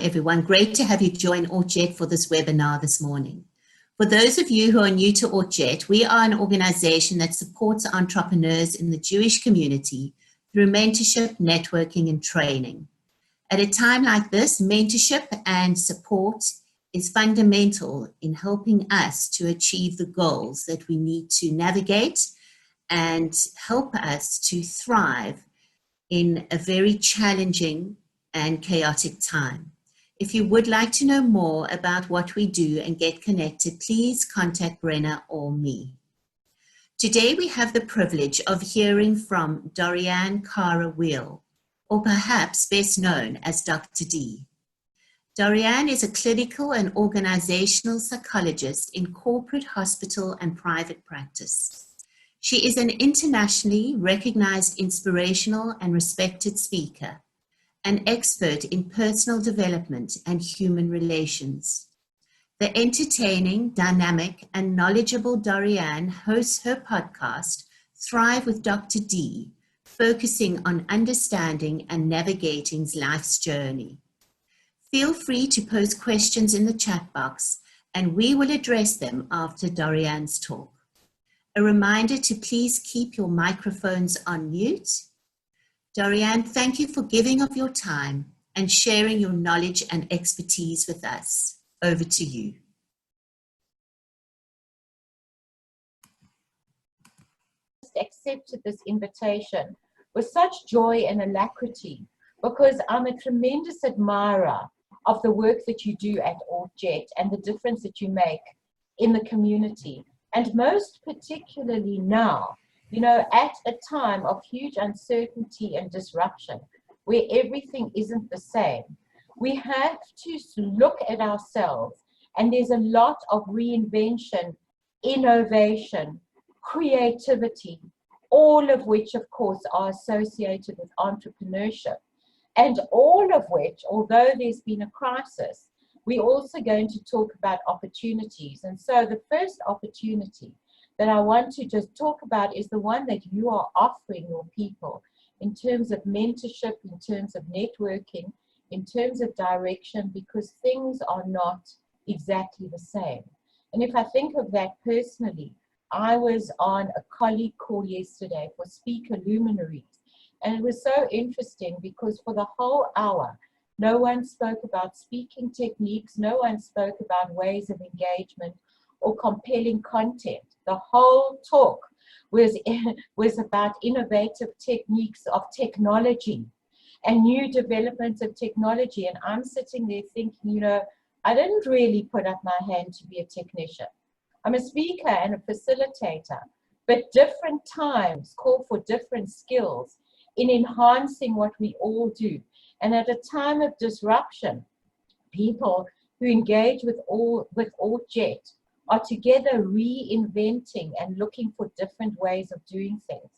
Everyone, great to have you join ORT for this webinar this morning. For those of you who are new to ORT, we are an organization that supports entrepreneurs in the Jewish community through mentorship, networking, and training. At a time like this, mentorship and support is fundamental in helping us to achieve the goals that we need to navigate and help us to thrive in a very challenging and chaotic time. If you would like to know more about what we do and get connected, please contact Brenna or me. Today we have the privilege of hearing from Dorianne Cara, Weil, or perhaps best known as DrD. Dorianne is a clinical and organizational psychologist in corporate, hospital, and private practice. She is an internationally recognized inspirational and respected speaker, an expert in personal development and human relations. The entertaining, dynamic, and knowledgeable Dorianne hosts her podcast, Thrive with DrD, focusing on understanding and navigating life's journey. Feel free to post questions in the chat box, and we will address them after Dorianne's talk. A reminder to please keep your microphones on mute. Dorianne, thank you for giving of your time and sharing your knowledge and expertise with us. Over to you. Accepted this invitation with such joy and alacrity because I'm a tremendous admirer of the work that you do at ORT and the difference that you make in the community. And most particularly now, you know, at a time of huge uncertainty and disruption, where everything isn't the same, we have to look at ourselves, and there's a lot of reinvention, innovation, creativity, all of which, of course, are associated with entrepreneurship, and all of which, although there's been a crisis, we're also going to talk about opportunities. And so the first opportunity that I want to just talk about is the one that you are offering your people in terms of mentorship, in terms of networking, in terms of direction, because things are not exactly the same. And if I think of that personally, I was on a colleague call yesterday for speaker luminaries, and it was so interesting because for the whole hour, no one spoke about speaking techniques, no one spoke about ways of engagement or compelling content. The whole talk was about innovative techniques of technology and new developments of technology. And I'm sitting there thinking, you know, I didn't really put up my hand to be a technician. I'm a speaker and a facilitator, but different times call for different skills in enhancing what we all do. And at a time of disruption, people who engage with ORT are together reinventing and looking for different ways of doing things.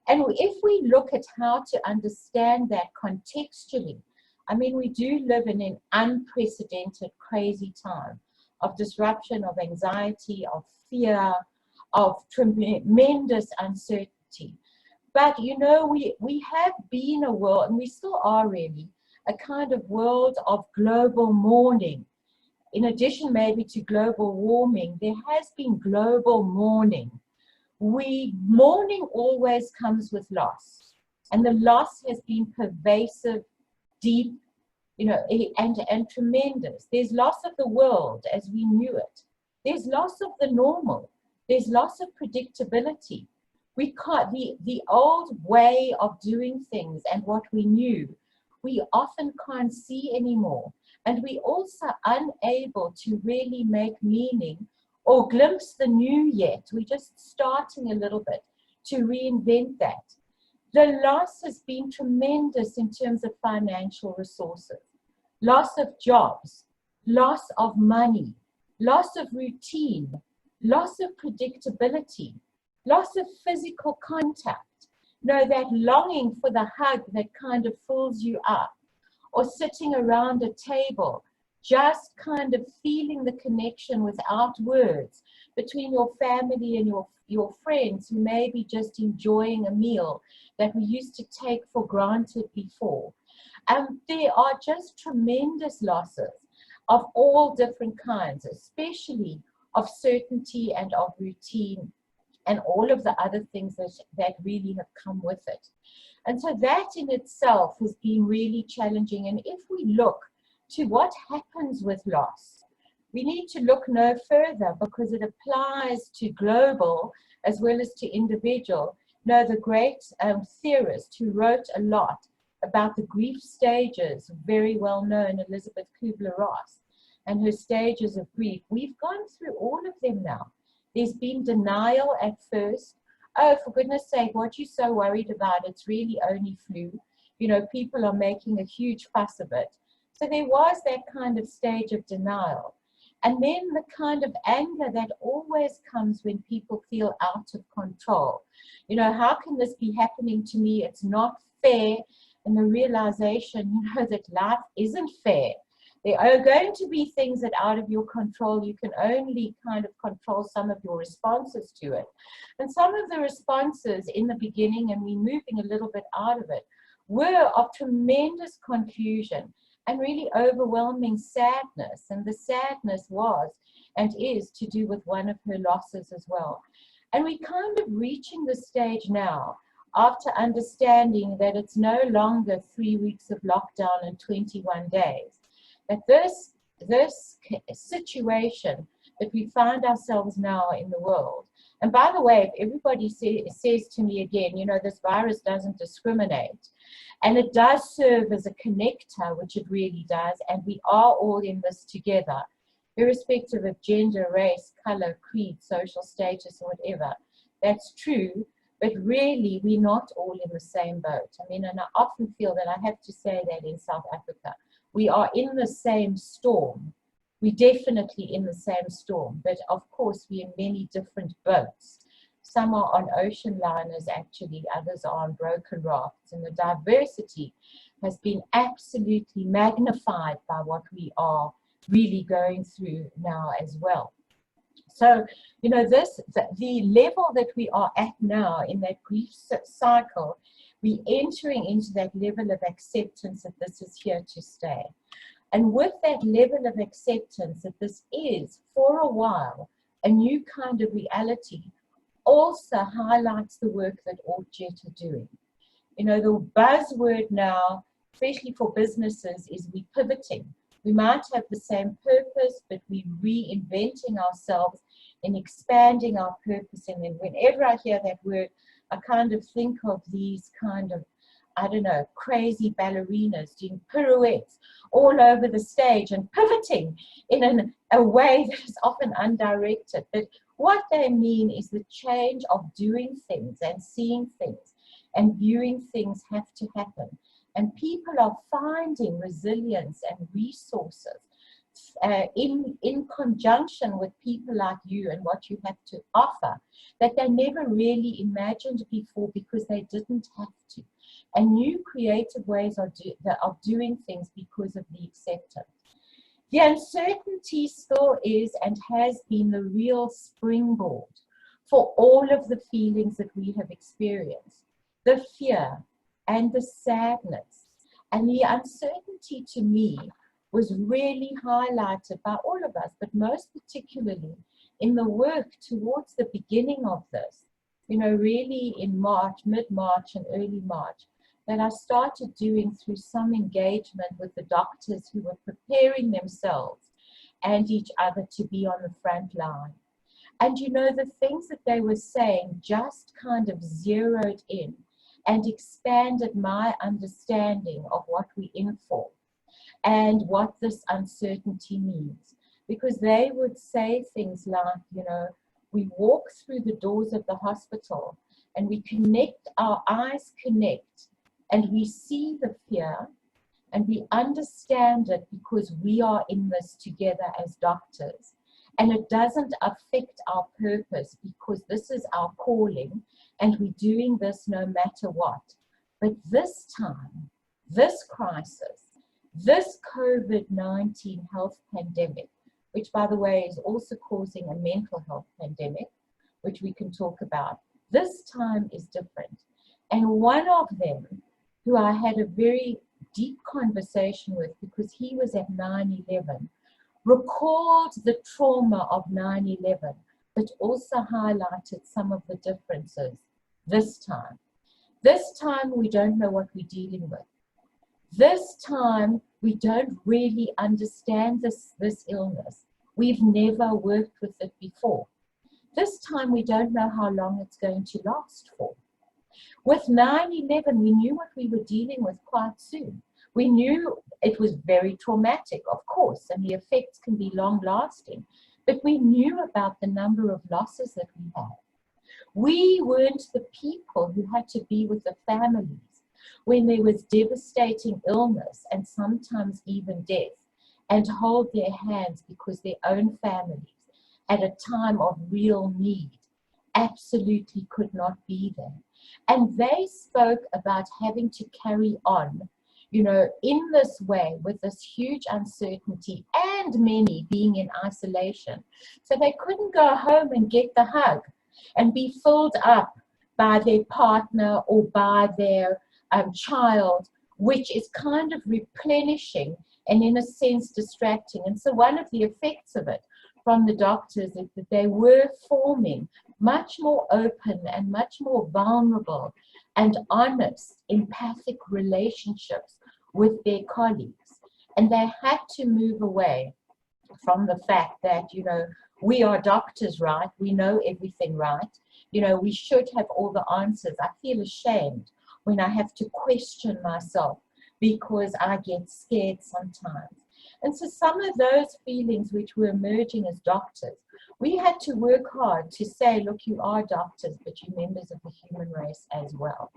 And if we look at how to understand that contextually, I mean, we do live in an unprecedented, crazy time of disruption, of anxiety, of fear, of tremendous uncertainty. But, you know, we have been a world, and we still are really, a kind of world of global mourning. In addition, maybe to global warming, there has been global mourning. Mourning always comes with loss. And the loss has been pervasive, deep, you know, and tremendous. There's loss of the world as we knew it. There's loss of the normal. There's loss of predictability. We can't, the old way of doing things and what we knew, we often can't see anymore. And we also unable to really make meaning or glimpse the new yet. We're just starting a little bit to reinvent that. The loss has been tremendous in terms of financial resources, loss of jobs, loss of money, loss of routine, loss of predictability, loss of physical contact. No, that longing for the hug that kind of fills you up, or sitting around a table, just kind of feeling the connection without words between your family and your friends who may be just enjoying a meal that we used to take for granted before. There are just tremendous losses of all different kinds, especially of certainty and of routine and all of the other things that really have come with it. And so that in itself has been really challenging. And if we look to what happens with loss, we need to look no further, because it applies to global as well as to individual. Now, the great theorist who wrote a lot about the grief stages, very well known, Elizabeth Kubler-Ross, and her stages of grief, we've gone through all of them now. There's been denial at first. Oh, for goodness sake, what you so worried about? It's really only flu. You know, people are making a huge fuss of it. So there was that kind of stage of denial. And then the kind of anger that always comes when people feel out of control. You know, how can this be happening to me? It's not fair. And the realization, you know, that life isn't fair. There are going to be things that are out of your control. You can only kind of control some of your responses to it. And some of the responses in the beginning, and we're moving a little bit out of it, were of tremendous confusion and really overwhelming sadness. And the sadness was and is to do with one of her losses as well. And we're kind of reaching the stage now, after understanding that it's no longer 3 weeks of lockdown and 21 days, that this situation that we find ourselves now in the world, and by the way, if everybody says to me again, you know, this virus doesn't discriminate, and it does serve as a connector, which it really does, and we are all in this together, irrespective of gender, race, color, creed, social status, or whatever. That's true, but really we're not all in the same boat. I mean, and I often feel that I have to say that in South Africa. We are in the same storm. We're definitely in the same storm, but of course we're in many different boats. Some are on ocean liners actually, others are on broken rafts, and the diversity has been absolutely magnified by what we are really going through now as well. So, you know, the level that we are at now in that grief cycle, we're entering into that level of acceptance that this is here to stay. And with that level of acceptance that this is, for a while, a new kind of reality, also highlights the work that ORT are doing. You know, the buzzword now, especially for businesses, is we pivoting. We might have the same purpose, but we're reinventing ourselves and expanding our purpose. And then whenever I hear that word, I kind of think of these kind of, I don't know, crazy ballerinas doing pirouettes all over the stage and pivoting in a way that is often undirected. But what they mean is the change of doing things and seeing things and viewing things have to happen. And people are finding resilience and resources in conjunction with people like you and what you have to offer that they never really imagined before because they didn't have to. And new creative ways of doing things because of the acceptance. The uncertainty still is and has been the real springboard for all of the feelings that we have experienced. The fear and the sadness and the uncertainty, to me, was really highlighted by all of us, but most particularly in the work towards the beginning of this, you know, really in March, mid-March and early March, that I started doing through some engagement with the doctors who were preparing themselves and each other to be on the front line. And you know, the things that they were saying just kind of zeroed in and expanded my understanding of what we're in for and what this uncertainty means. Because they would say things like, you know, we walk through the doors of the hospital and we connect, our eyes connect, and we see the fear and we understand it because we are in this together as doctors. And it doesn't affect our purpose because this is our calling and we're doing this no matter what. But this time, this crisis, this COVID-19 health pandemic, which by the way is also causing a mental health pandemic, which we can talk about, this time is different. And one of them, who I had a very deep conversation with, because he was at 9/11, recalled the trauma of 9/11, but also highlighted some of the differences this time. This time, we don't know what we're dealing with. This time, we don't really understand this illness. We've never worked with it before. This time, we don't know how long it's going to last for. With 9/11, we knew what we were dealing with quite soon. We knew it was very traumatic, of course, and the effects can be long-lasting, but we knew about the number of losses that we had. We weren't the people who had to be with the families when there was devastating illness and sometimes even death, and hold their hands because their own families at a time of real need absolutely could not be there. And they spoke about having to carry on, you know, in this way with this huge uncertainty, and many being in isolation. So they couldn't go home and get the hug and be filled up by their partner or by their child, which is kind of replenishing and in a sense distracting. And so one of the effects of it from the doctors is that they were forming much more open and much more vulnerable and honest, empathic relationships with their colleagues. And they had to move away from the fact that, you know, we are doctors, right? We know everything, right? You know, we should have all the answers. I feel ashamed when I have to question myself because I get scared sometimes. And so some of those feelings which were emerging as doctors, we had to work hard to say, look, you are doctors, but you're members of the human race as well.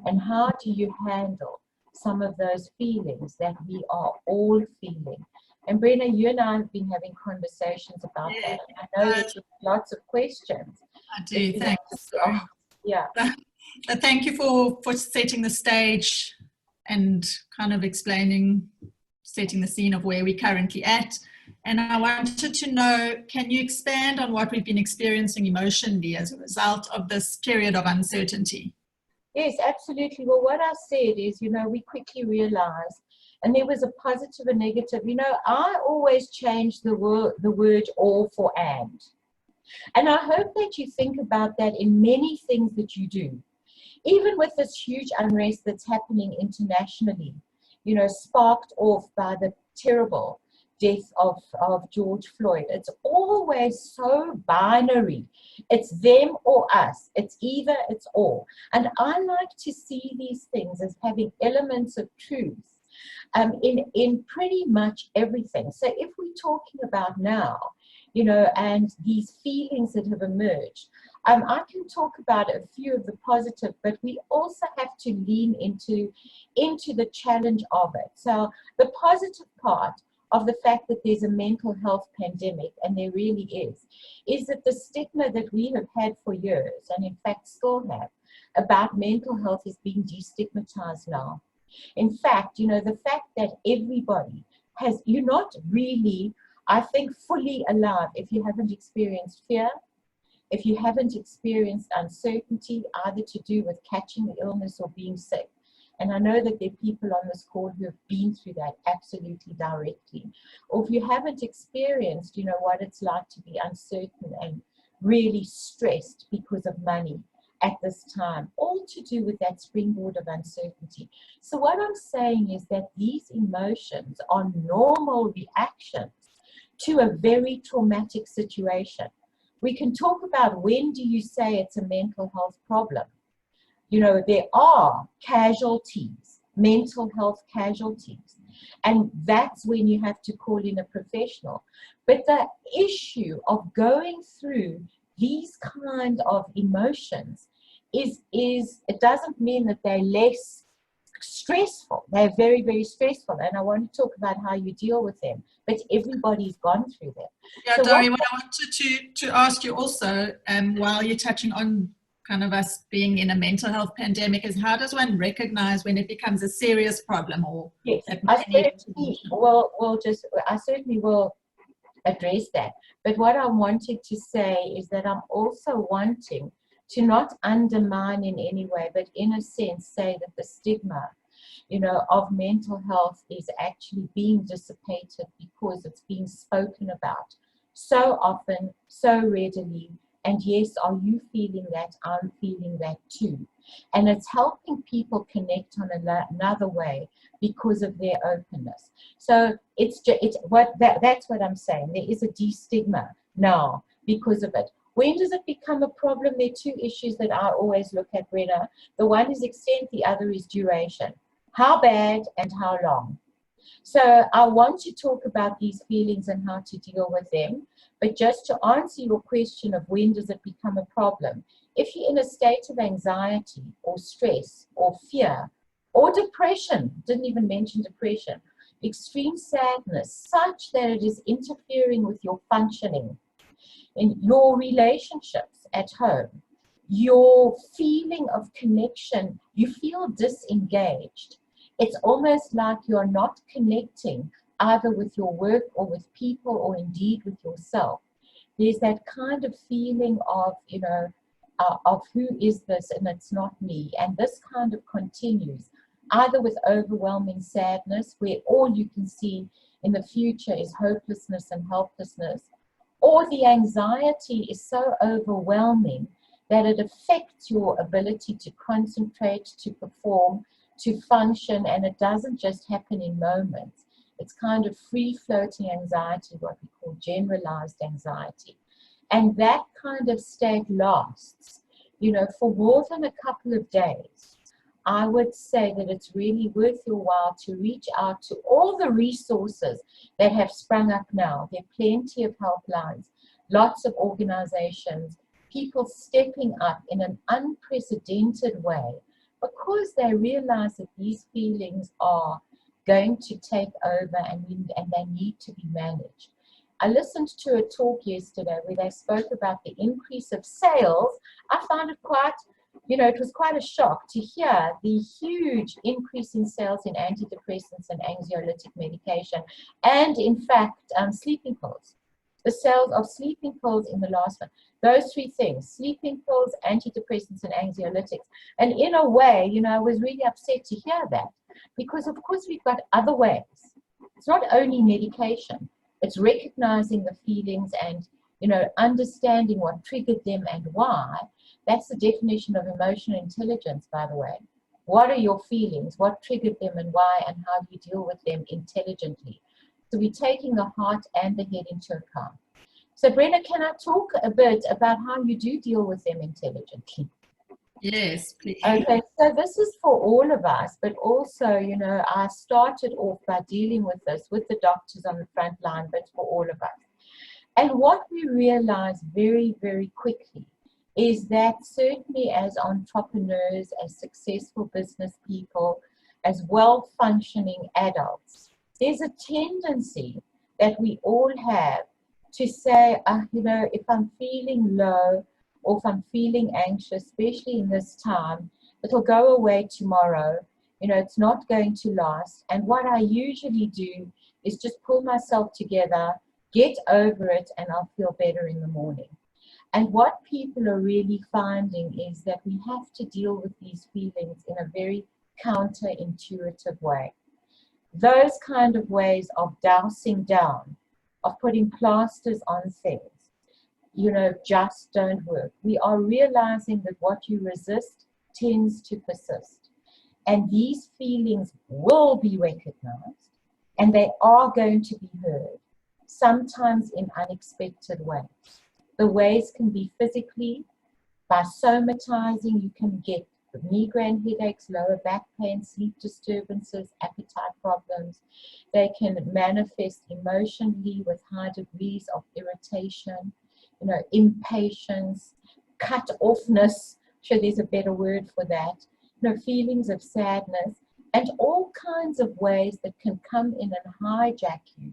And how do you handle some of those feelings that we are all feeling? And Brenna, you and I have been having conversations about that. I know that you have lots of questions. I do, thanks. Yeah. Thank you for setting the stage and kind of setting the scene of where we're currently at. And I wanted to know, can you expand on what we've been experiencing emotionally as a result of this period of uncertainty? Yes, absolutely. Well, what I said is, you know, we quickly realized, and there was a positive and negative. You know, I always change the word or for and. And I hope that you think about that in many things that you do. Even with this huge unrest that's happening internationally, you know, sparked off by the terrible death of George Floyd. It's always so binary. It's them or us. It's either, it's all. And I like to see these things as having elements of truth in pretty much everything. So if we're talking about now, you know, and these feelings that have emerged, I can talk about a few of the positive, but we also have to lean into the challenge of it. So the positive part of the fact that there's a mental health pandemic, and there really is that the stigma that we have had for years, and in fact still have, about mental health is being destigmatized now. In fact, you know, the fact that everybody you're not really, I think, fully alive if you haven't experienced fear, if you haven't experienced uncertainty, either to do with catching the illness or being sick. And I know that there are people on this call who have been through that absolutely directly. Or if you haven't experienced, you know, what it's like to be uncertain and really stressed because of money at this time, all to do with that springboard of uncertainty. So what I'm saying is that these emotions are normal reactions to a very traumatic situation. We can talk about when do you say it's a mental health problem. You know, there are casualties, mental health casualties, and that's when you have to call in a professional. But the issue of going through these kind of emotions is it doesn't mean that they're less stressful. They're very, very stressful, and I want to talk about how you deal with them. But everybody's gone through them. Yeah, so Dori, what I wanted to ask you also, while you're touching on kind of us being in a mental health pandemic, is how does one recognize when it becomes a serious problem? Or yes, I certainly will address that. But what I wanted to say is that I'm also wanting to not undermine in any way, but in a sense say that the stigma, of mental health is actually being dissipated because it's being spoken about so often, so readily. And yes, are you feeling that? I'm feeling that too. And it's helping people connect on another way because of their openness. So that's what I'm saying. There is a de-stigma now because of it. When does it become a problem? There are two issues that I always look at, Brenna. The one is extent, the other is duration. How bad and how long? So I want to talk about these feelings and how to deal with them. But just to answer your question of when does it become a problem, if you're in a state of anxiety or stress or fear or depression, didn't even mention depression, extreme sadness, such that it is interfering with your functioning in your relationships at home, your feeling of connection, you feel disengaged. It's almost like you're not connecting either with your work or with people or indeed with yourself. There's that kind of feeling of, of who is this and it's not me. And this kind of continues either with overwhelming sadness, where all you can see in the future is hopelessness and helplessness, or the anxiety is so overwhelming that it affects your ability to concentrate, to perform, to function, and it doesn't just happen in moments. It's kind of free-floating anxiety, what we call generalized anxiety. And that kind of state lasts, for more than a couple of days. I would say that it's really worth your while to reach out to all the resources that have sprung up now. There are plenty of helplines, lots of organizations, people stepping up in an unprecedented way because they realize that these feelings are going to take over and they need to be managed. I listened to a talk yesterday where they spoke about the increase of sales. I found it quite, it was quite a shock to hear the huge increase in sales in antidepressants and anxiolytic medication, and in fact, sleeping pills. The sales of sleeping pills in the last one. Those three things, sleeping pills, antidepressants, and anxiolytics. And in a way, I was really upset to hear that because, of course, we've got other ways. It's not only medication. It's recognizing the feelings and, understanding what triggered them and why. That's the definition of emotional intelligence, by the way. What are your feelings? What triggered them and why, and how do you deal with them intelligently? So we're taking the heart and the head into account. So Brenna, can I talk a bit about how you do deal with them intelligently? Yes, please. Okay, so this is for all of us, but also, I started off by dealing with this with the doctors on the front line, but for all of us. And what we realize very, very quickly is that certainly as entrepreneurs, as successful business people, as well-functioning adults, there's a tendency that we all have to say, if I'm feeling low or if I'm feeling anxious, especially in this time, it'll go away tomorrow. It's not going to last. And what I usually do is just pull myself together, get over it, and I'll feel better in the morning. And what people are really finding is that we have to deal with these feelings in a very counterintuitive way. Those kind of ways of dousing down, of putting plasters on things, just don't work. We are realizing that what you resist tends to persist. And these feelings will be recognized and they are going to be heard, sometimes in unexpected ways. The ways can be physically, by somatizing. You can get migraine headaches, lower back pain, sleep disturbances, appetite problems. They can manifest emotionally with high degrees of irritation, impatience, cut-offness, sure there's a better word for that, feelings of sadness, and all kinds of ways that can come in and hijack you,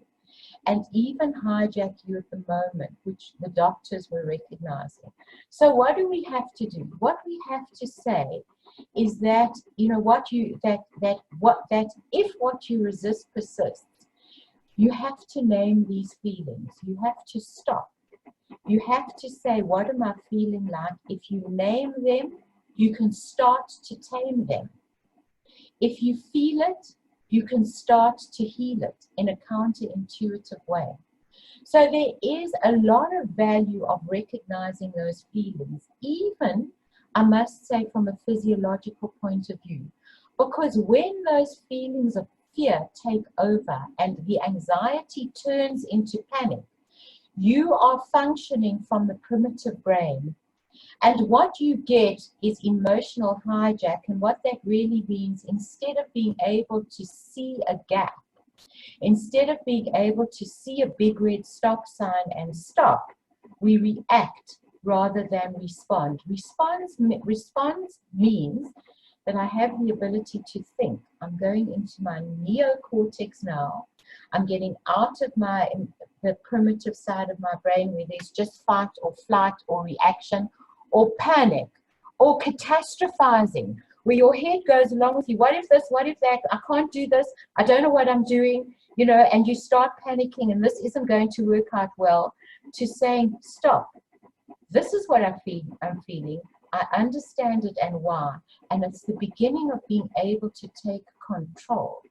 and even hijack you at the moment, which the doctors were recognizing. So what do we have to do? What we have to say is that, if what you resist persists, you have to name these feelings. You have to stop. You have to say, what am I feeling like? If you name them, you can start to tame them. If you feel it, you can start to heal it in a counterintuitive way. So there is a lot of value of recognizing those feelings, even, I must say, from a physiological point of view. Because when those feelings of fear take over and the anxiety turns into panic, you are functioning from the primitive brain. And what you get is emotional hijack. And what that really means, instead of being able to see a gap, instead of being able to see a big red stop sign and stop, we react rather than respond. Response means that I have the ability to think. I'm going into my neocortex now. I'm getting out of the primitive side of my brain where there's just fight or flight or reaction or panic or catastrophizing, where your head goes along with you. What if this? What if that? I can't do this. I don't know what I'm doing, you know, and you start panicking and this isn't going to work out well, to saying, stop. This is what I'm feeling. I understand it and why. And it's the beginning of being able to take control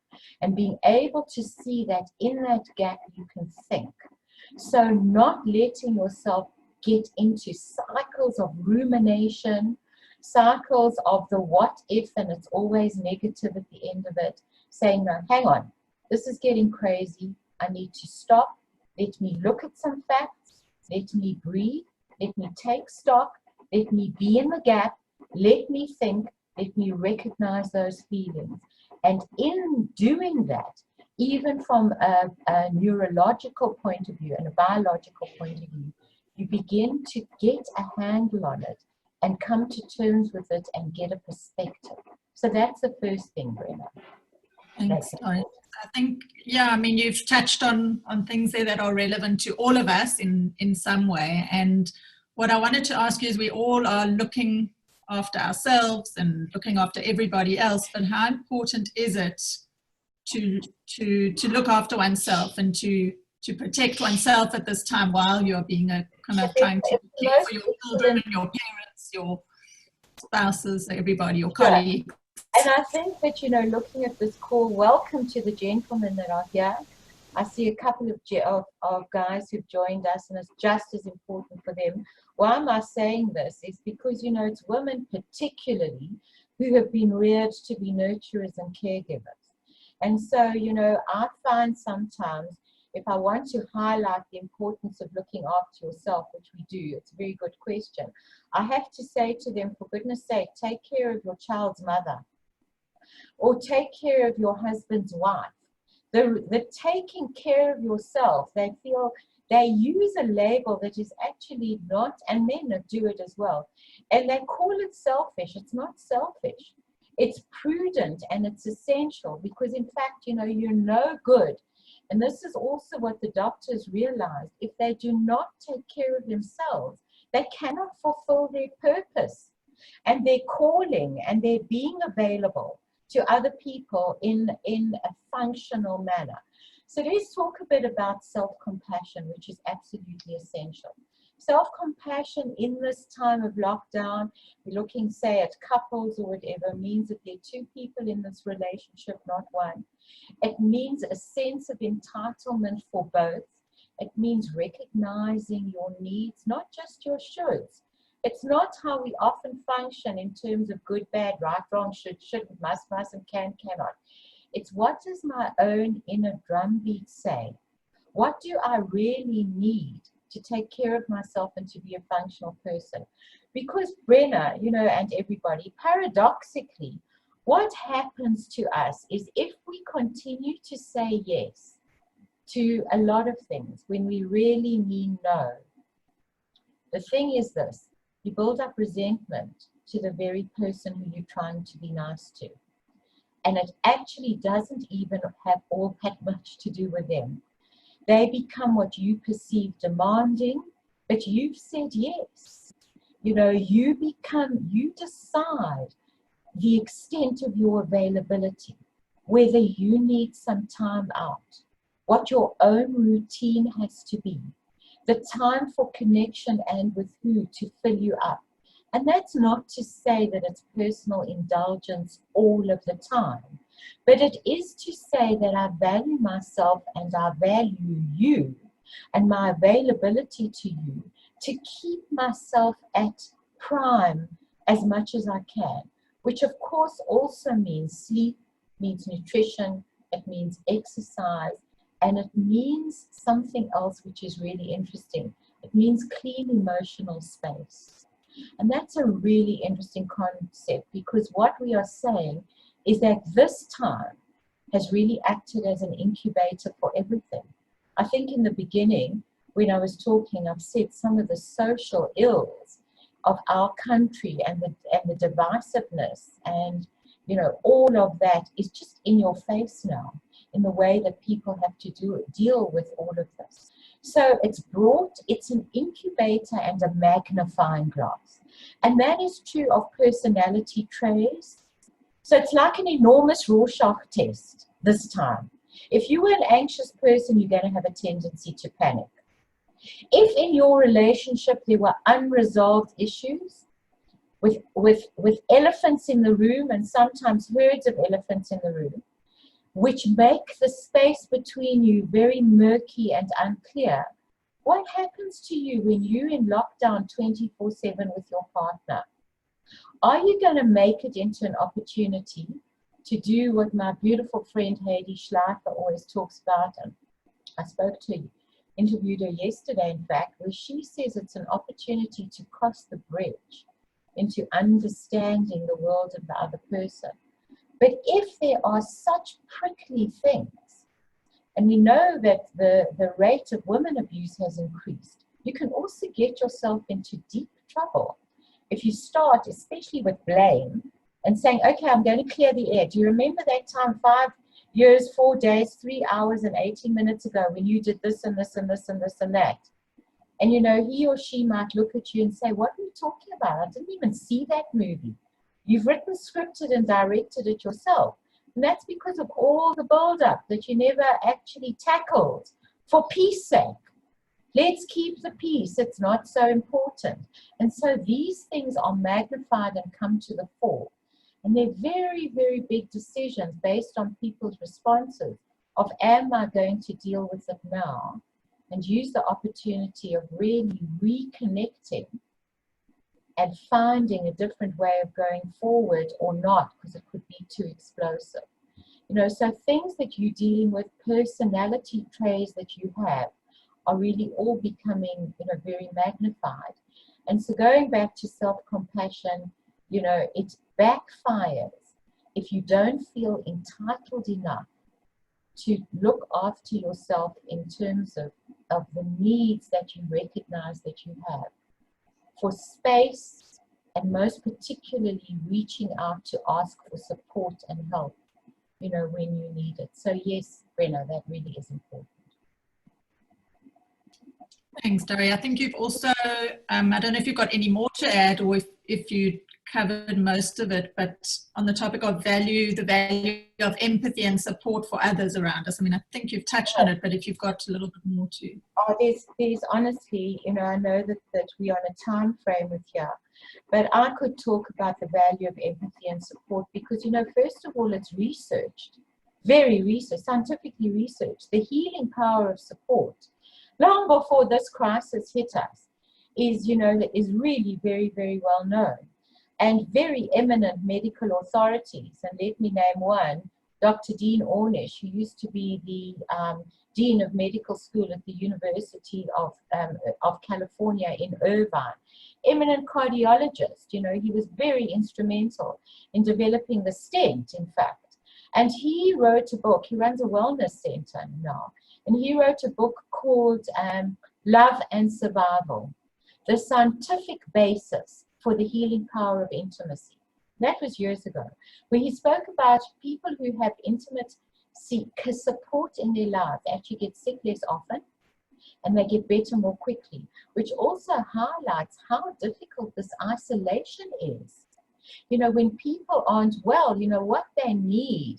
and being able to see that in that gap you can think. So not letting yourself get into cycles of rumination, cycles of the what if, and it's always negative at the end of it, saying, no, hang on, this is getting crazy. I need to stop. Let me look at some facts. Let me breathe. Let me take stock. Let me be in the gap. Let me think. Let me recognize those feelings. And in doing that, even from a neurological point of view and a biological point of view, you begin to get a handle on it and come to terms with it and get a perspective. So that's the first thing, Brenna. Thanks. I think, yeah, I mean, you've touched on things there that are relevant to all of us in some way. And what I wanted to ask you is, we all are looking after ourselves and looking after everybody else, but how important is it to look after oneself and to protect oneself at this time while you're being a kind of trying to care for your children, your parents, your spouses, everybody, your colleagues? And I think that, you know, looking at this call, welcome to the gentlemen that are here. I see a couple of guys who've joined us, and it's just as important for them. Why am I saying this? Is because, you know, it's women particularly who have been reared to be nurturers and caregivers. And so, you know, I find sometimes if I want to highlight the importance of looking after yourself, which we do, it's a very good question, I have to say to them, for goodness sake, take care of your child's mother, or take care of your husband's wife. The taking care of yourself, they feel, they use a label that is actually not, and men do it as well, and they call it selfish. It's not selfish. It's prudent and it's essential, because in fact, you know, you're no good. And this is also what the doctors realized. If they do not take care of themselves, they cannot fulfill their purpose and their calling and their being available to other people in a functional manner. So let's talk a bit about self-compassion, which is absolutely essential. Self-compassion in this time of lockdown, we're looking, say, at couples or whatever, means that there are two people in this relationship, not one. It means a sense of entitlement for both. It means recognizing your needs, not just your shoulds. It's not how we often function in terms of good, bad, right, wrong, should, shouldn't, must, and can, cannot. It's what does my own inner drumbeat say? What do I really need to take care of myself and to be a functional person? Because Brenna, you know, and everybody, paradoxically, what happens to us is if we continue to say yes to a lot of things when we really mean no, the thing is this, you build up resentment to the very person who you're trying to be nice to. And it actually doesn't even have all that much to do with them. They become what you perceive demanding, but you've said yes. You know, you decide the extent of your availability, whether you need some time out, what your own routine has to be, the time for connection and with who to fill you up, And that's not to say that it's personal indulgence all of the time, but it is to say that I value myself and I value you and my availability to you to keep myself at prime as much as I can, which of course also means sleep, means nutrition, it means exercise, and it means something else which is really interesting. It means clean emotional space. And that's a really interesting concept, because what we are saying is that this time has really acted as an incubator for everything. I think in the beginning, when I was talking, I've said some of the social ills of our country and the divisiveness and, you know, all of that is just in your face now in the way that people have to deal with all of this. So it's an incubator and a magnifying glass. And that is true of personality traits. So it's like an enormous Rorschach test this time. If you were an anxious person, you're going to have a tendency to panic. If in your relationship there were unresolved issues with elephants in the room, and sometimes herds of elephants in the room, which make the space between you very murky and unclear, what happens to you when you're in lockdown 24/7 with your partner? Are you going to make it into an opportunity to do what my beautiful friend Heidi Schleifer always talks about? And I interviewed her yesterday, in fact, where she says it's an opportunity to cross the bridge into understanding the world of the other person. But if there are such prickly things, and we know that the rate of women abuse has increased, you can also get yourself into deep trouble if you start, especially with blame, and saying, okay, I'm going to clear the air. Do you remember that time 5 years, 4 days, 3 hours and 18 minutes ago when you did this and this and this and this and that? And you know, he or she might look at you and say, what are you talking about? I didn't even see that movie. You've written, scripted, and directed it yourself. And that's because of all the build-up that you never actually tackled. For peace sake, let's keep the peace. It's not so important. And so these things are magnified and come to the fore. And they're very, very big decisions based on people's responses of, am I going to deal with it now? And use the opportunity of really reconnecting and finding a different way of going forward, or not, because it could be too explosive. You know, so things that you're dealing with, personality traits that you have, are really all becoming, you know, very magnified. And so going back to self-compassion, you know, it backfires if you don't feel entitled enough to look after yourself in terms of the needs that you recognize that you have, for space, and most particularly reaching out to ask for support and help, you know, when you need it. So yes, Brenna, that really is important. Thanks, Dori. I think you've also, I don't know if you've got any more to add, or if you covered most of it, but on the topic of value, the value of empathy and support for others around us. I mean, I think you've touched on it, but if you've got a little bit more to. Oh, there's honestly, you know, I know that we're on a time frame with here, but I could talk about the value of empathy and support because, you know, first of all, it's researched, very researched, scientifically researched. The healing power of support, long before this crisis hit us, is, you know, is really very, very well known. And very eminent medical authorities, and let me name one, Dr. Dean Ornish, who used to be the Dean of Medical School at the University of California in Irvine, eminent cardiologist. You know, he was very instrumental in developing the stent, in fact. And he wrote a book, he runs a wellness center now, and he wrote a book called Love and Survival, the scientific basis for the healing power of intimacy. That was years ago, where he spoke about people who have intimate support in their lives actually get sick less often, and they get better more quickly, which also highlights how difficult this isolation is. You know, when people aren't well, you know, what they need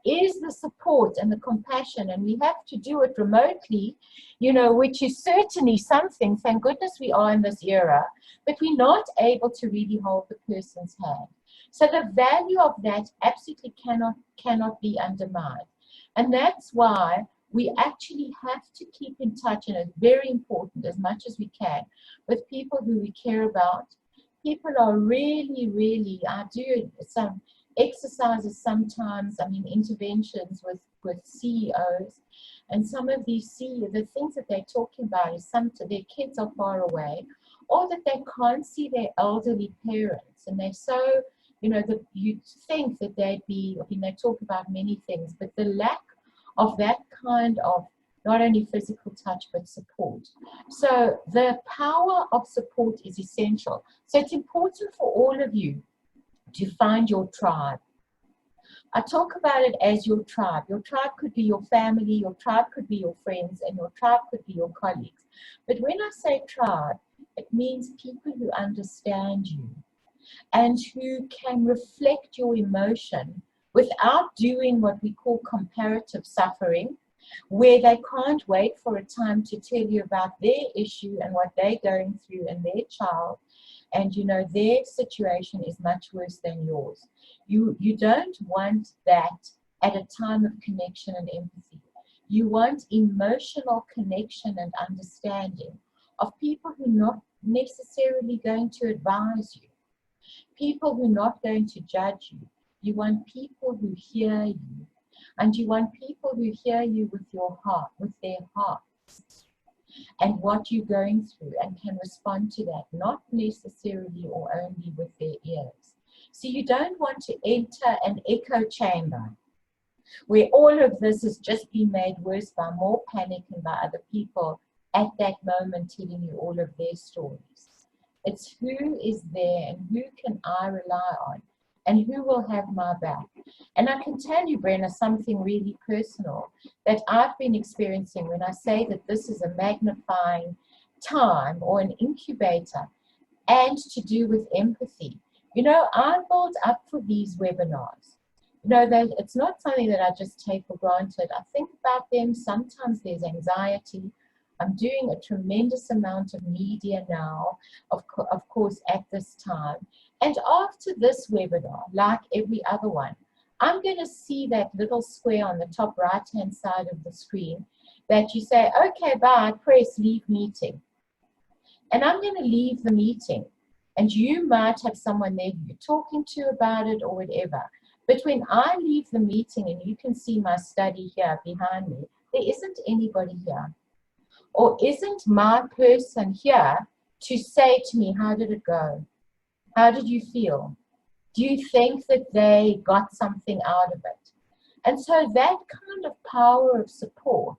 is the support and the compassion, and we have to do it remotely, you know, which is certainly something. Thank goodness we are in this era, but we're not able to really hold the person's hand. So the value of that absolutely cannot be undermined. And that's why we actually have to keep in touch, and it's very important, as much as we can, with people who we care about. People are really, I do some exercises sometimes, I mean interventions with CEOs, and some of these CEOs, the things that they're talking about is their kids are far away, or that they can't see their elderly parents, and they're so, you know, that you'd think that they'd be, I mean, they talk about many things, but the lack of that kind of not only physical touch but support. So the power of support is essential. So it's important for all of you to find your tribe. I talk about it as your tribe. Your tribe could be your family, your tribe could be your friends, and your tribe could be your colleagues. But when I say tribe, it means people who understand you and who can reflect your emotion without doing what we call comparative suffering, where they can't wait for a time to tell you about their issue and what they're going through and their child, and you know their situation is much worse than yours. You don't want that at a time of connection and empathy. You want emotional connection and understanding of people who are not necessarily going to advise you, people who are not going to judge you. You want people who hear you, and you want people who hear you with your heart, with their hearts, and what you're going through, and can respond to that, not necessarily or only with their ears. So you don't want to enter an echo chamber where all of this has just been made worse by more panic and by other people at that moment telling you all of their stories. It's who is there and who can I rely on, and who will have my back. And I can tell you, Brenna, something really personal that I've been experiencing when I say that this is a magnifying time or an incubator, and to do with empathy. You know, I build up for these webinars. You know, it's not something that I just take for granted. I think about them. Sometimes there's anxiety. I'm doing a tremendous amount of media now, of course, at this time. And after this webinar, like every other one, I'm going to see that little square on the top right-hand side of the screen that you say, okay, bye, press leave meeting. And I'm going to leave the meeting. And you might have someone there you're talking to about it or whatever. But when I leave the meeting, and you can see my study here behind me, there isn't anybody here. Or isn't my person here to say to me, how did it go? How did you feel? Do you think that they got something out of it? And so that kind of power of support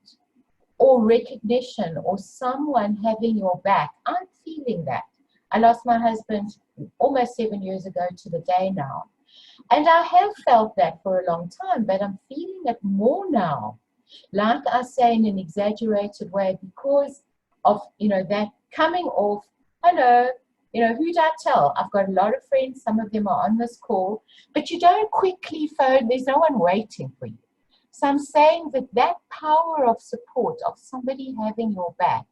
or recognition or someone having your back, I'm feeling that. I lost my husband almost 7 years ago to the day now. And I have felt that for a long time, but I'm feeling it more now. Like I say, in an exaggerated way, because of, you know, that coming off, hello, you know, who do I tell? I've got a lot of friends, some of them are on this call, but you don't quickly phone, there's no one waiting for you. So I'm saying that that power of support, of somebody having your back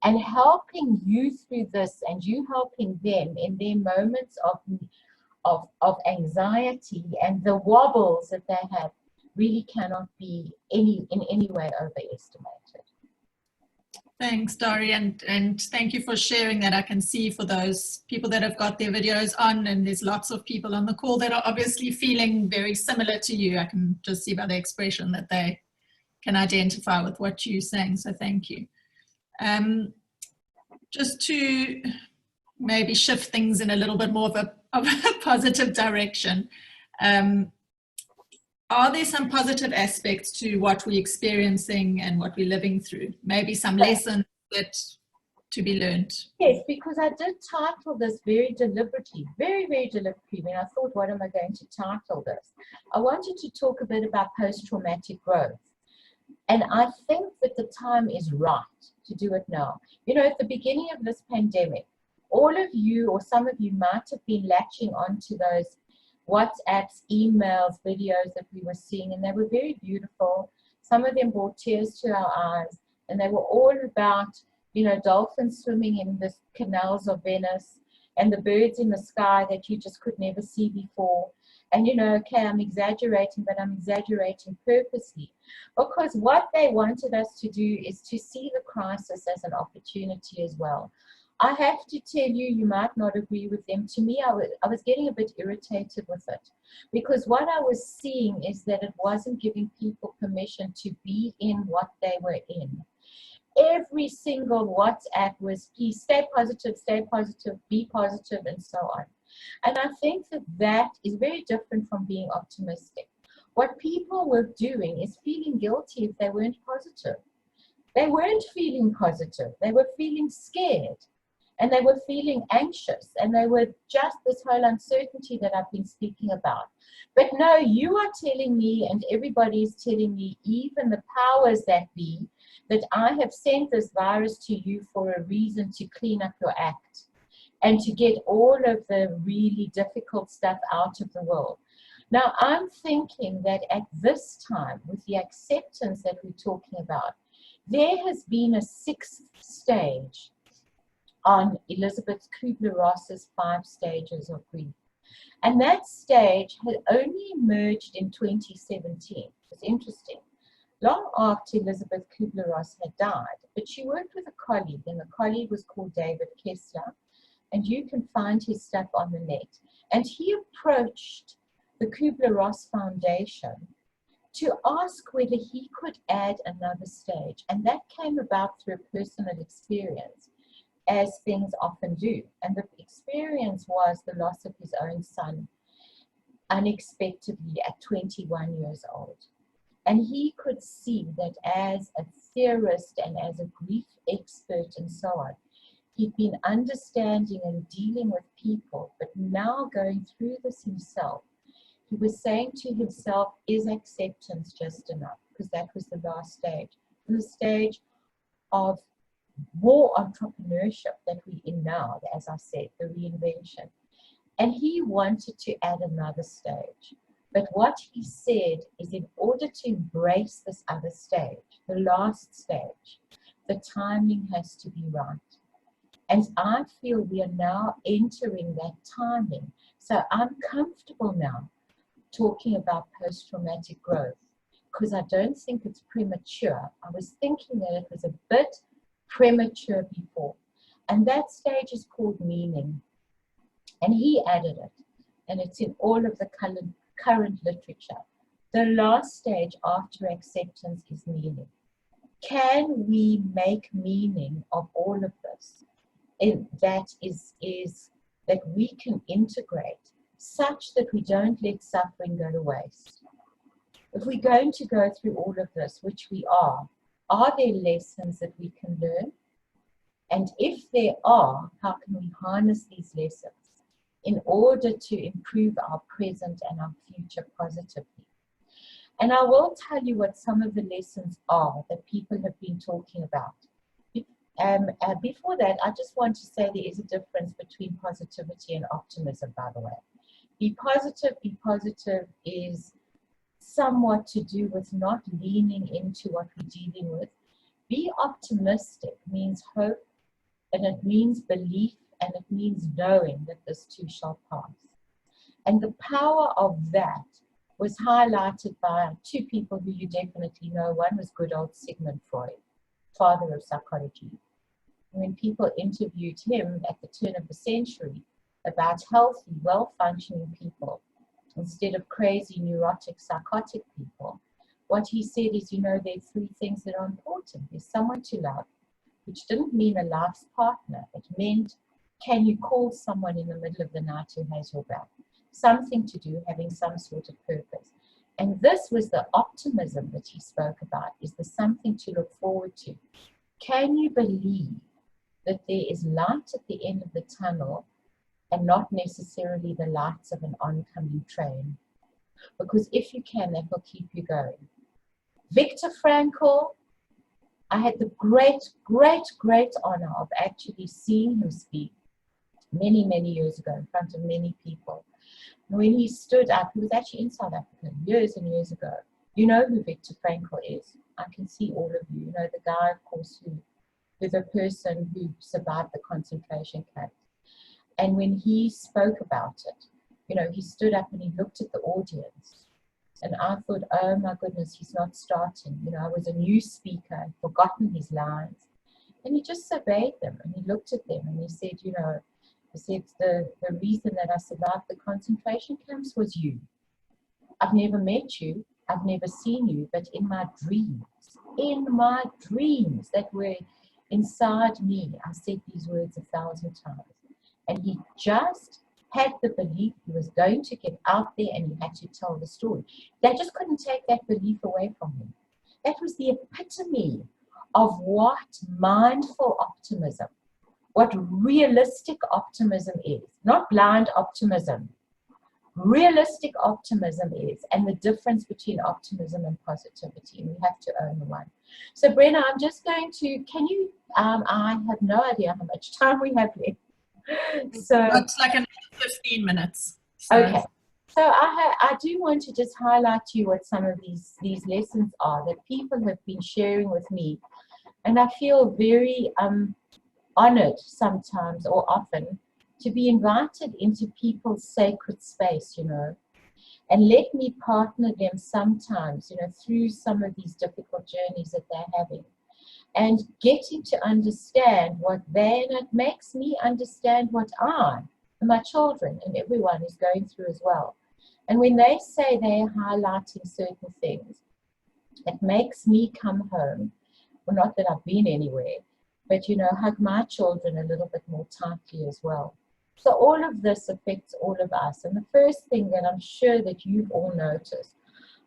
and helping you through this, and you helping them in their moments of anxiety and the wobbles that they have, really cannot be in any way overestimated. Thanks, Dorianne, and thank you for sharing that. I can see for those people that have got their videos on, and there's lots of people on the call that are obviously feeling very similar to you. I can just see by the expression that they can identify with what you're saying, so thank you. Just to maybe shift things in a little bit more of a positive direction, are there some positive aspects to what we're experiencing and what we're living through? Maybe some lessons that to be learned? Yes, because I did title this very deliberately, very, very deliberately. When I thought, what am I going to title this? I wanted to talk a bit about post-traumatic growth. And I think that the time is right to do it now. You know, at the beginning of this pandemic, all of you or some of you might have been latching onto those WhatsApps, emails, videos that we were seeing, and they were very beautiful. Some of them brought tears to our eyes, and they were all about, you know, dolphins swimming in the canals of Venice, and the birds in the sky that you just could never see before. And, you know, okay, I'm exaggerating, but I'm exaggerating purposely, because what they wanted us to do is to see the crisis as an opportunity as well. I have to tell you, you might not agree with them. To me, I was getting a bit irritated with it, because what I was seeing is that it wasn't giving people permission to be in what they were in. Every single WhatsApp was, please stay positive, be positive, and so on. And I think that that is very different from being optimistic. What people were doing is feeling guilty if they weren't positive. They weren't feeling positive. They were feeling scared, and they were feeling anxious, and they were just this whole uncertainty that I've been speaking about. But no, you are telling me, and everybody is telling me, even the powers that be, that I have sent this virus to you for a reason, to clean up your act and to get all of the really difficult stuff out of the world. Now, I'm thinking that at this time, with the acceptance that we're talking about, there has been a 6th stage on Elizabeth Kubler-Ross's 5 stages of grief. And that stage had only emerged in 2017. It's interesting. Long after Elizabeth Kubler-Ross had died, but she worked with a colleague, and the colleague was called David Kessler, and you can find his stuff on the net. And he approached the Kubler-Ross Foundation to ask whether he could add another stage, and that came about through a personal experience, as things often do. And the experience was the loss of his own son unexpectedly at 21 years old. And he could see that as a theorist and as a grief expert and so on, he'd been understanding and dealing with people, but now going through this himself, he was saying to himself, is acceptance just enough? Because that was the last stage. And the stage of more entrepreneurship that we're in now, as I said, the reinvention. And he wanted to add another stage. But what he said is, in order to embrace this other stage, the last stage, the timing has to be right. And I feel we are now entering that timing. So I'm comfortable now talking about post-traumatic growth, because I don't think it's premature. I was thinking that it was a bit premature before. And that stage is called meaning. And he added it. And it's in all of the current literature. The last stage after acceptance is meaning. Can we make meaning of all of this? And that is that we can integrate such that we don't let suffering go to waste. If we're going to go through all of this, which we are there lessons that we can learn? And if there are, how can we harness these lessons in order to improve our present and our future positively? And I will tell you what some of the lessons are that people have been talking about. Before that, I just want to say there is a difference between positivity and optimism, by the way. Be positive is somewhat to do with not leaning into what we're dealing with. Be optimistic means hope, and it means belief, and it means knowing that this too shall pass. And the power of that was highlighted by 2 people who you definitely know. One was good old Sigmund Freud, father of psychology. When people interviewed him at the turn of the century about healthy, well-functioning people instead of crazy, neurotic, psychotic people, what he said is, you know, there are 3 things that are important. There's someone to love, which didn't mean a life's partner. It meant, can you call someone in the middle of the night who has your back? Something to do, having some sort of purpose. And this was the optimism that he spoke about, is the something to look forward to. Can you believe that there is light at the end of the tunnel and not necessarily the lights of an oncoming train? Because if you can, that will keep you going. Viktor Frankl, I had the great honor of actually seeing him speak many years ago in front of many people. And when he stood up, he was actually in South Africa years and years ago. You know who Viktor Frankl is. I can see all of you. You know the guy, of course, who is a person who survived the concentration camp. And when he spoke about it, you know, he stood up and he looked at the audience. And I thought, oh my goodness, he's not starting. You know, I was a new speaker, I'd forgotten his lines. And he just surveyed them and he looked at them and he said, you know, he said, the reason that I survived the concentration camps was you. I've never met you, I've never seen you, but in my dreams that were inside me, I said these words 1,000 times. And he just had the belief he was going to get out there and he had to tell the story. They just couldn't take that belief away from him. That was the epitome of what mindful optimism, what realistic optimism is. Not blind optimism. Realistic optimism is, and the difference between optimism and positivity. And we have to own the one. So Brenna, I'm just going to, can you, I have no idea how much time we have left. So it's like another 15 minutes. So. Okay. So I do want to just highlight to you what some of these lessons are that people have been sharing with me. And I feel very honored sometimes or often to be invited into people's sacred space, you know, and let me partner them sometimes, you know, through some of these difficult journeys that they're having. And getting to understand what they, and it makes me understand what I and my children and everyone is going through as well. And when they say they're highlighting certain things, it makes me come home, well, not that I've been anywhere, but, you know, hug my children a little bit more tightly as well. So all of this affects all of us. And the first thing that I'm sure that you've all noticed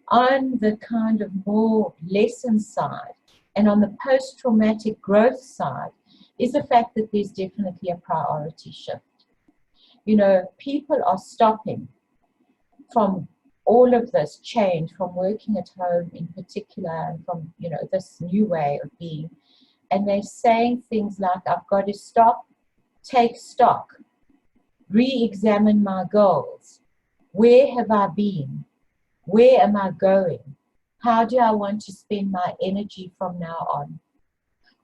on the kind of more lesson side, and on the post-traumatic growth side is the fact that there's definitely a priority shift. You know, people are stopping from all of this change, from working at home in particular, and from, you know, this new way of being. And they're saying things like, I've got to stop, take stock, re-examine my goals. Where have I been? Where am I going? How do I want to spend my energy from now on?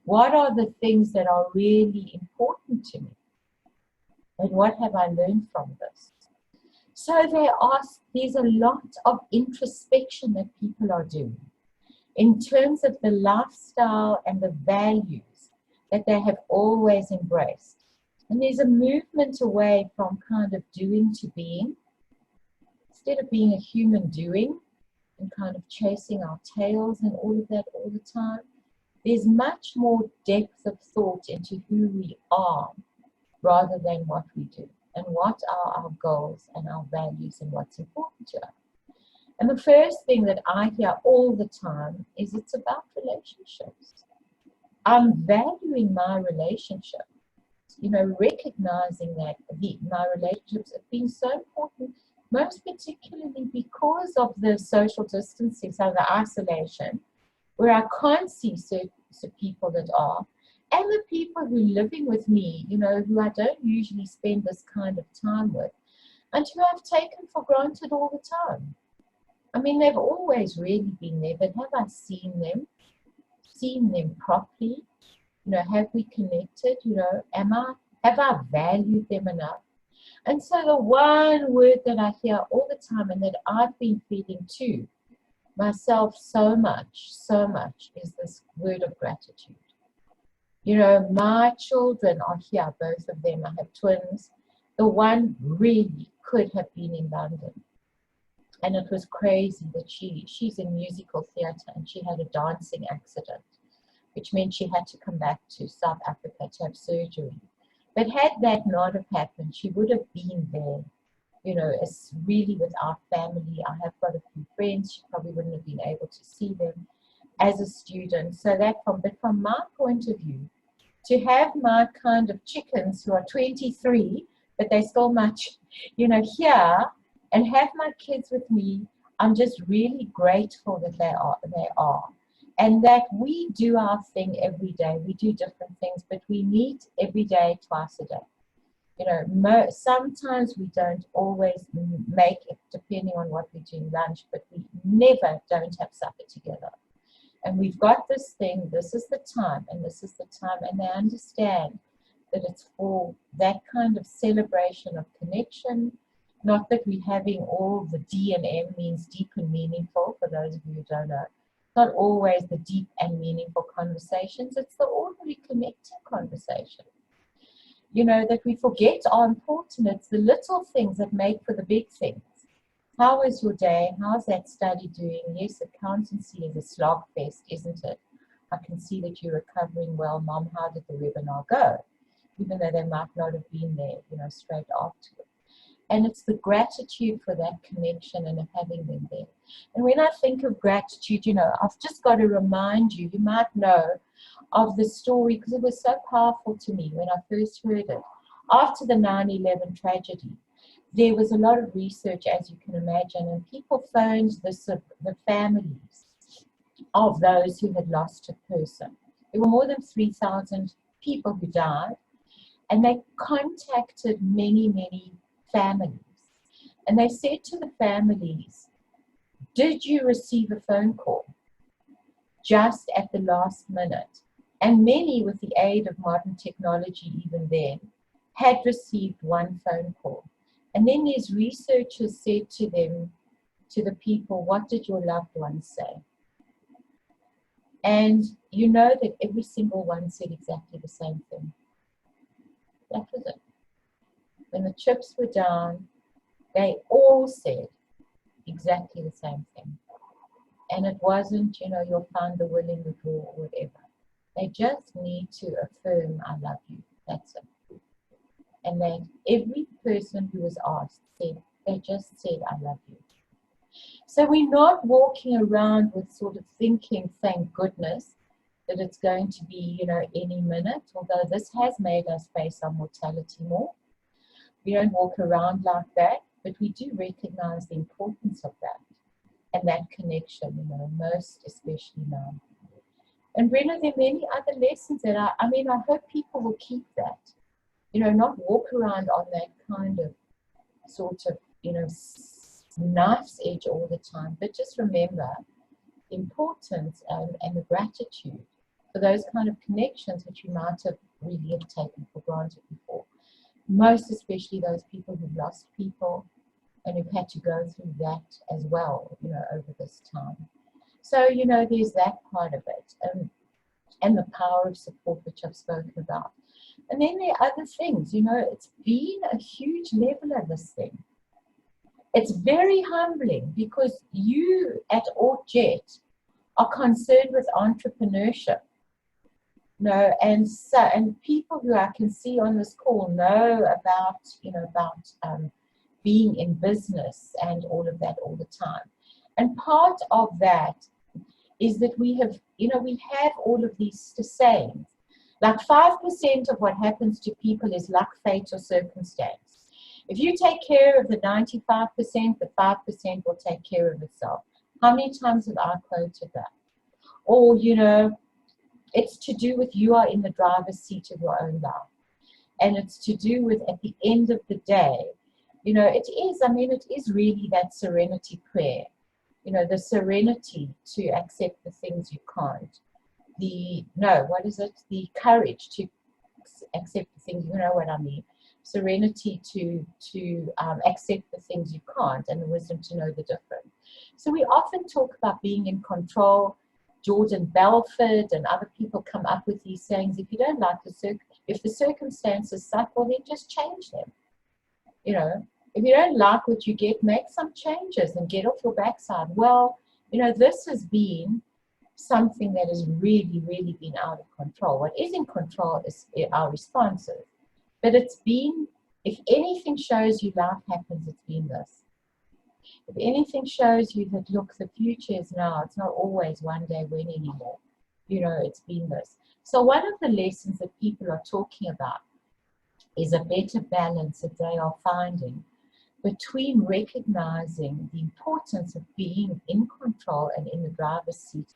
What are the things that are really important to me? And what have I learned from this? So there's a lot of introspection that people are doing in terms of the lifestyle and the values that they have always embraced. And there's a movement away from kind of doing to being. Instead of being a human doing, and kind of chasing our tails and all of that all the time, there's much more depth of thought into who we are rather than what we do and what are our goals and our values and what's important to us. And the first thing that I hear all the time is it's about relationships. I'm valuing my relationship, you know, recognizing that my relationships have been so important, most particularly because of the social distancing, so the isolation, where I can't see certain people that are, and the people who are living with me, you know, who I don't usually spend this kind of time with, and who I've taken for granted all the time. I mean, they've always really been there, but have I seen them properly? You know, have we connected? You know, have I valued them enough? And so the one word that I hear all the time and that I've been feeding to myself so much is this word of gratitude. You know, my children are here, both of them. I have twins. The one really could have been in London. And it was crazy that she's in musical theatre and she had a dancing accident, which meant she had to come back to South Africa to have surgery. But had that not have happened, she would have been there, you know, as really with our family. I have got a few friends, she probably wouldn't have been able to see them as a student. So that but from my point of view, to have my kind of chickens who are 23, but they're still much, you know, here, and have my kids with me, I'm just really grateful that they are. And that we do our thing every day. We do different things, but we meet every day, twice a day. You know, sometimes we don't always make it depending on what we're doing lunch, but we never don't have supper together. And we've got this thing, this is the time, and this is the time, and they understand that it's for that kind of celebration of connection, not that we're having all the D and M means deep and meaningful, for those of you who don't know. It's not always the deep and meaningful conversations, it's the ordinary connecting conversation. You know, that we forget are important. It's the little things that make for the big things. How was your day? How's that study doing? Yes, accountancy is a slog fest, isn't it? I can see that you're recovering well. Mom, how did the webinar go? Even though they might not have been there, you know, straight afterwards. And it's the gratitude for that connection and having them there. And when I think of gratitude, you know, I've just got to remind you, you might know of the story, because it was so powerful to me when I first heard it. After the 9/11 tragedy, there was a lot of research, as you can imagine, and people phoned the families of those who had lost a person. There were more than 3,000 people who died, and they contacted many, many families. And they said to the families, did you receive a phone call just at the last minute? And many, with the aid of modern technology even then, had received one phone call. And then these researchers said to them, to the people, what did your loved ones say? And you know that every single one said exactly the same thing. That was it. When the chips were down, they all said exactly the same thing. And it wasn't, you know, you'll find the will in the drawer or whatever. They just need to affirm, I love you. That's it. And that every person who was asked said, they just said, I love you. So we're not walking around with sort of thinking, thank goodness, that it's going to be, you know, any minute, although this has made us face our mortality more. We don't walk around like that, but we do recognize the importance of that and that connection, you know, most especially now. And Brenna, there are many other lessons that I hope people will keep that, you know, not walk around on that kind of sort of, you know, knife's edge all the time, but just remember the importance and the gratitude for those kind of connections which you might have really have taken for granted before. Most especially those people who've lost people and who've had to go through that as well, you know, over this time. So, you know, there's that part of it, and the power of support, which I've spoken about. And then there are other things, you know, it's been a huge leveler, this thing. It's very humbling because you at ORT are concerned with entrepreneurship. No, and people who I can see on this call know about, you know, being in business and all of that all the time. And part of that is that we have, you know, we have all of these sayings. Like 5% of what happens to people is luck, fate, or circumstance. If you take care of the 95%, the 5% will take care of itself. How many times have I quoted that? Or, you know, it's to do with you are in the driver's seat of your own life. And it's to do with, at the end of the day, you know, it is really that serenity prayer. You know, the serenity to accept the things you can't. The courage to accept the things, you know what I mean. Serenity to accept the things you can't, and the wisdom to know the difference. So we often talk about being in control. Jordan Belford and other people come up with these sayings. If you don't like if the circumstances suck, well, then just change them. You know, if you don't like what you get, make some changes and get off your backside. Well, you know, this has been something that has really, really been out of control. What is in control is our responses. But it's been, if anything shows you life happens, it's been this. If anything shows you that, look, the future is now, it's not always one day when anymore. You know, it's been this. So one of the lessons that people are talking about is a better balance that they are finding between recognizing the importance of being in control and in the driver's seat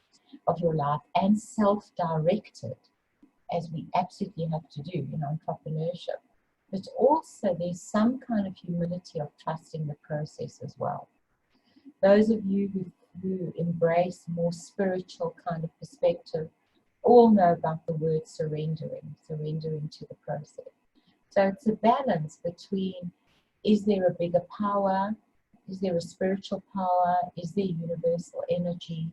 of your life and self-directed, as we absolutely have to do in entrepreneurship. but also there's some kind of humility of trusting the process as well. Those of you who embrace more spiritual kind of perspective all know about the word surrendering to the process. So it's a balance between, is there a bigger power? Is there a spiritual power? Is there universal energy?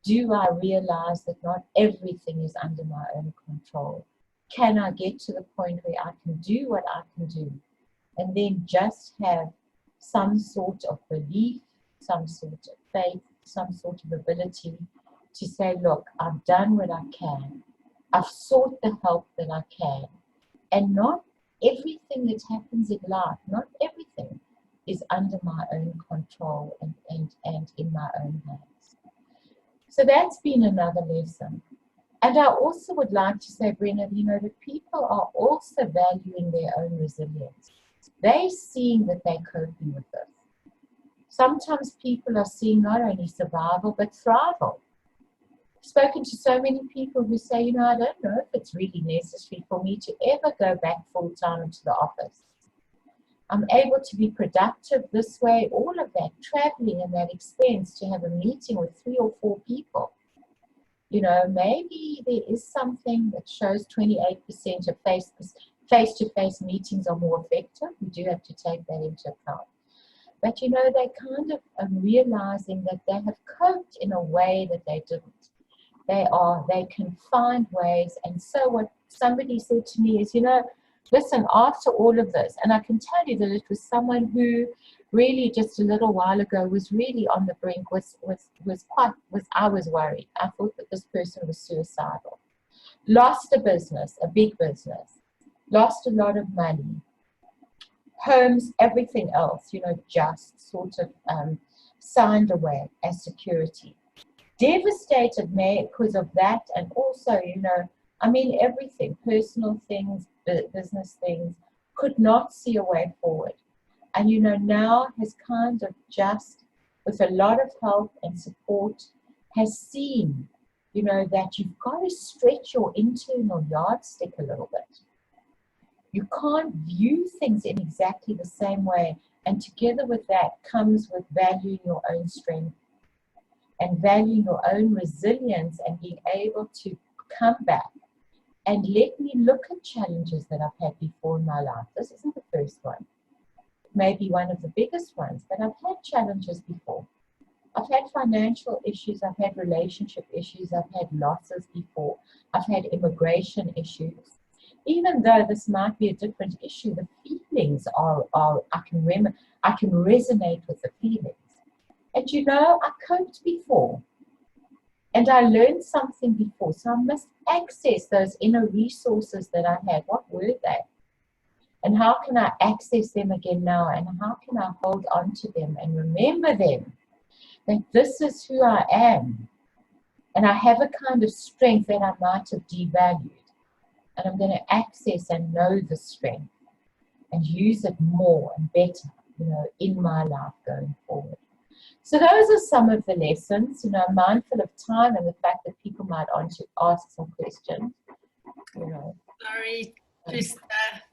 Do I realize that not everything is under my own control? Can I get to the point where I can do what I can do? And then just have some sort of belief, some sort of faith, some sort of ability to say, look, I've done what I can. I've sought the help that I can. And not everything that happens in life, not everything is under my own control and in my own hands. So that's been another lesson. And I also would like to say, Brenna, that people are also valuing their own resilience. They're seeing that they're coping with this. Sometimes people are seeing not only survival, but thrival. I've spoken to so many people who say, I don't know if it's really necessary for me to ever go back full-time into the office. I'm able to be productive this way, all of that traveling and that expense to have a meeting with 3 or 4 people. Maybe there is something that shows 28% of face-to-face meetings are more effective. We do have to take that into account. But they kind of are realizing that they have coped in a way that they didn't. They can find ways. And so what somebody said to me is, listen, after all of this, and I can tell you that it was someone who really just a little while ago was really on the brink, I was worried. I thought that this person was suicidal. Lost a business, a big business, lost a lot of money, homes, everything else, just sort of signed away as security. Devastated because of that, and also, everything, personal things, business things, could not see a way forward. And, now has kind of just, with a lot of help and support, has seen, that you've got to stretch your internal yardstick a little bit. You can't view things in exactly the same way. And together with that comes with valuing your own strength and valuing your own resilience and being able to come back and let me look at challenges that I've had before in my life. This isn't the first one. Maybe one of the biggest ones, but I've had challenges before. I've had financial issues, I've had relationship issues, I've had losses before, I've had immigration issues. Even though this might be a different issue, the feelings are I can resonate with the feelings. And I coped before. And I learned something before, so I must access those inner resources that I had. What were they? And how can I access them again now? And how can I hold on to them and remember them? That this is who I am. And I have a kind of strength that I might have devalued. And I'm going to access and know the strength and use it more and better, in my life going forward. So those are some of the lessons, mindful of time and the fact that people might ask some questions, Sorry, Krista,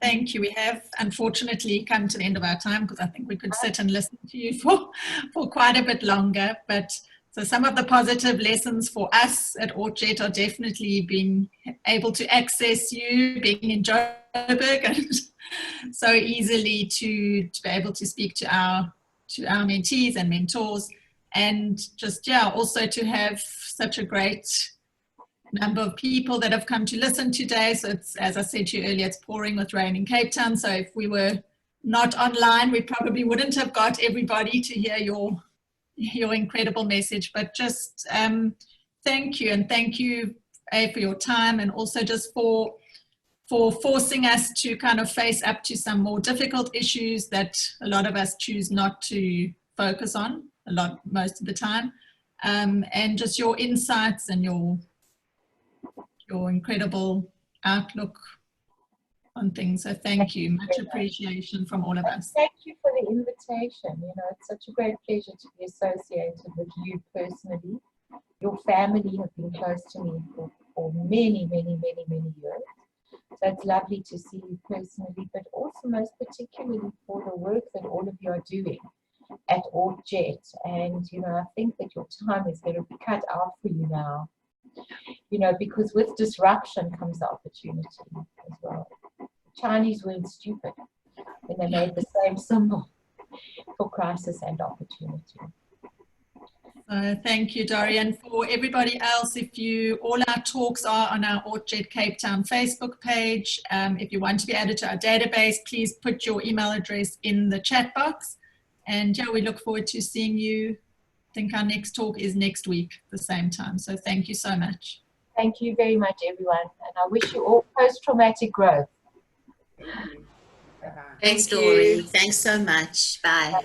thank you. We have unfortunately come to the end of our time because I think we could sit and listen to you for quite a bit longer. But so some of the positive lessons for us at ORT are definitely being able to access you, being in Joburg, and so easily to be able to speak to our mentees and mentors, and just also to have such a great number of people that have come to listen today. So it's, as I said to you earlier, it's pouring with rain in Cape Town. So if we were not online, we probably wouldn't have got everybody to hear your incredible message. But just thank you, and thank you for your time, and also just for forcing us to kind of face up to some more difficult issues that a lot of us choose not to focus on most of the time, and just your insights and your incredible outlook on things. So thank you, much appreciation from all of us. Thank you for the invitation. It's such a great pleasure to be associated with you personally. Your family have been close to me for many, many, many, many years. So it's lovely to see you personally, but also most particularly for the work that all of you are doing at ORT. And, you know, I think that your time is going to be cut out for you now, you know, because with disruption comes opportunity as well. Chinese weren't stupid when they made the same symbol for crisis and opportunity. Thank you, Dorianne. For everybody else, all our talks are on our ORT Cape Town Facebook page. If you want to be added to our database, please put your email address in the chat box. And yeah, we look forward to seeing you. I think our next talk is next week, the same time. So thank you so much. Thank you very much, everyone. And I wish you all post-traumatic growth. Thanks, Dory. Thanks so much. Bye.